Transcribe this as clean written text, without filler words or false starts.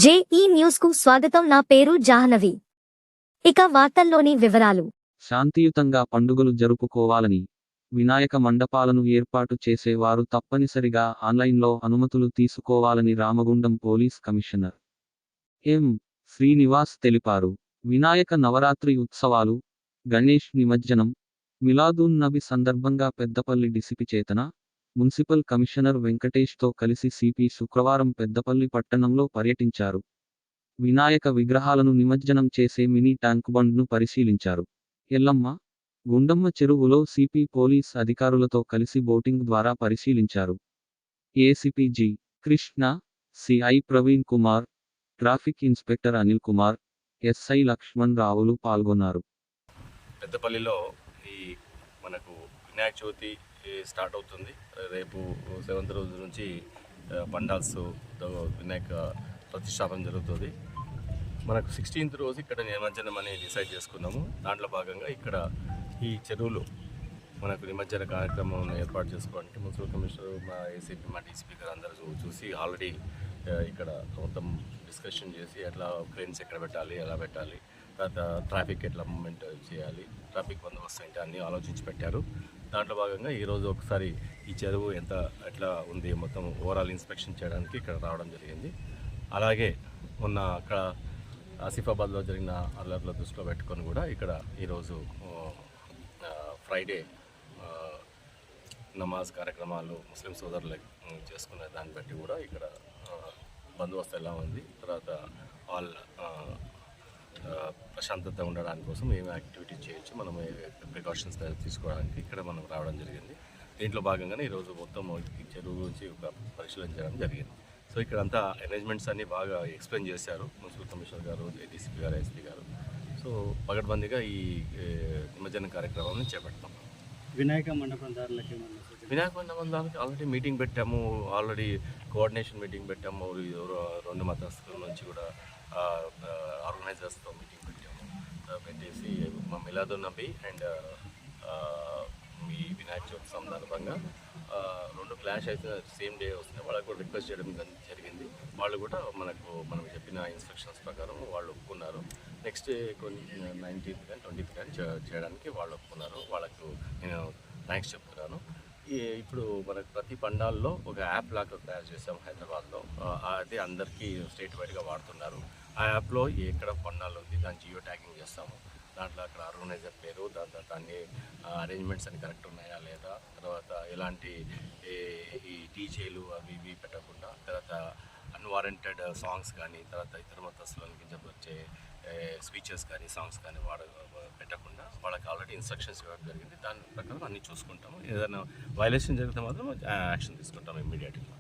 JEE news కు స్వాగతం. నా పేరు జాహ్నవి. ఇక వార్తల్లోని వివరాలు. శాంతియుతంగా పండుగలు జరుపుకోవాలని వినాయక మండపాలను ఏర్పాటు చేసేవారు తప్పనిసరిగా ఆన్లైన్లో అనుమతులు తీసుకోవాలని Ramagundam police commissioner M. Srinivas తెలిపారు. వినాయక నవరాత్రి ఉత్సవాలు, గణేష్ నిమజ్జనం, మిలాదున్ నబి సందర్భంగా పెద్దపల్లి డిసిపి చేతన, మున్సిపల్ కమిషనర్ వెంకటేష్తో కలిసి సిపి శుక్రవారం పెద్దపల్లి పట్టణంలో పర్యటించారు. వినాయక విగ్రహాలను నిమజ్జనం చేసే మినీ ట్యాంకుబండ్ను పరిశీలించారు. ఎల్లమ్మ, గుండమ్మ చెరువులో సిపి పోలీస్ అధికారులతో కలిసి బోటింగ్ ద్వారా పరిశీలించారు. ACP G. Krishna, CI Praveen Kumar, traffic inspector Anil Kumar, SI Laxman రావులు పాల్గొన్నారు. పెద్దపల్లిలో ఈ మనకు వినాయక చవితి స్టార్ట్ అవుతుంది. రేపు 7th రోజు నుంచి పండాల్స్ వినాయక ప్రతిష్టాపన జరుగుతుంది. మనకు 16th రోజు ఇక్కడ నిమజ్జనం అని డిసైడ్ చేసుకున్నాము. దాంట్లో భాగంగా ఇక్కడ ఈ చెరువులు మనకు నిమజ్జన కార్యక్రమం ఏర్పాటు చేసుకోవడానికి మున్సిపల్ కమిషనర్, మా ఏసీపీ, మా డీసీపీ గారు అందరూ చూసి ఆల్రెడీ ఇక్కడ మొత్తం డిస్కషన్ చేసి ఎట్లా క్రెయిన్స్ ఎక్కడ పెట్టాలి, ఎలా పెట్టాలి, తర్వాత ట్రాఫిక్ ఎట్లా మూవ్మెంట్ చేయాలి, ట్రాఫిక్ బందోబస్తు ఏంటి అన్నీ ఆలోచించి పెట్టారు. దాంట్లో భాగంగా ఈరోజు ఒకసారి ఈ చెరువు ఎట్లా ఉంది మొత్తం ఓవరాల్ ఇన్స్పెక్షన్ చేయడానికి ఇక్కడ రావడం జరిగింది. అలాగే మొన్న అక్కడ ఆసిఫాబాద్లో జరిగిన అల్లర్ల దృష్టిలో పెట్టుకొని కూడా ఇక్కడ ఈరోజు ఫ్రైడే నమాజ్ కార్యక్రమాలు ముస్లిం సోదరులు చేసుకునే దాన్ని బట్టి కూడా ఇక్కడ బందోబస్తు ఎలా ఉంది, తర్వాత వాళ్ళ ప్రశాంతత ఉండడానికి కోసం ఏమి యాక్టివిటీ చేయొచ్చు, మనం ప్రికాషన్స్ తీసుకోవడానికి ఇక్కడ మనం రావడం జరిగింది. దీంట్లో భాగంగానే ఈరోజు మొత్తం ఈ చెరువు గురించి ఒక పరిశీలన చేయడం జరిగింది. సో ఇక్కడ అంతా అరేంజ్మెంట్స్ అన్నీ బాగా ఎక్స్ప్లెయిన్ చేశారు మున్సిపల్ కమిషనర్ గారు, డీసీపీ గారు, ఎస్పీ గారు. సో పగడ్బందీగా ఈ నిమజ్జన కార్యక్రమాన్ని చేపడతాం. వినాయక మండపందారులకి ఆల్రెడీ మీటింగ్ పెట్టాము, ఆల్రెడీ కోఆర్డినేషన్ మీటింగ్ పెట్టాము. 2 మతస్థుల నుంచి కూడా ఆర్గనైజర్స్తో మీటింగ్ పెట్టేసి మా మిలాదున్ నబి అండ్ మీ వినాయక చవితి సందర్భంగా 2 క్లాష్ అయితే సేమ్ డే వస్తున్నాయి. వాళ్ళకి కూడా రిక్వెస్ట్ చేయడం జరిగింది. వాళ్ళు కూడా మనం చెప్పిన ఇన్స్ట్రక్షన్స్ ప్రకారం వాళ్ళు ఒప్పుకున్నారు. నెక్స్ట్ 19th కానీ 20th కానీ చేయడానికి వాళ్ళు ఒప్పుకున్నారు. వాళ్ళకు నేను థ్యాంక్స్ చెప్తున్నాను. ఇప్పుడు మనకు ప్రతి పండాల్లో ఒక యాప్ లాగా తయారు చేసాం హైదరాబాద్లో. అది అందరికీ స్టేట్ వైడ్గా వాడుతున్నారు. ఆ యాప్లో ఎక్కడ పండాలు ఉంది దాని జియో ట్యాగింగ్ చేస్తాము. దాంట్లో అక్కడ ఆర్గనైజర్ పేరు, దాని తర్వాత అన్ని అరేంజ్మెంట్స్ అన్ని కరెక్ట్ ఉన్నాయా లేదా, తర్వాత ఎలాంటి ఈ డీజేలు అవి ఇవి పెట్టకుండా, తర్వాత అన్వారంటెడ్ సాంగ్స్ కానీ, తర్వాత ఇతర మతస్థులను కించపరిచే స్పీచెస్ కానీ, సాంగ్స్ కానీ పెట్టకుండా వాళ్ళకి ఆల్రెడీ ఇన్స్ట్రక్షన్స్ ఇవ్వడం జరిగింది. దాని ప్రకారం అన్నీ చూసుకుంటాము. ఏదైనా వైలేషన్ జరిగితే మాత్రం యాక్షన్ తీసుకుంటాము ఇమ్మీడియట్గా.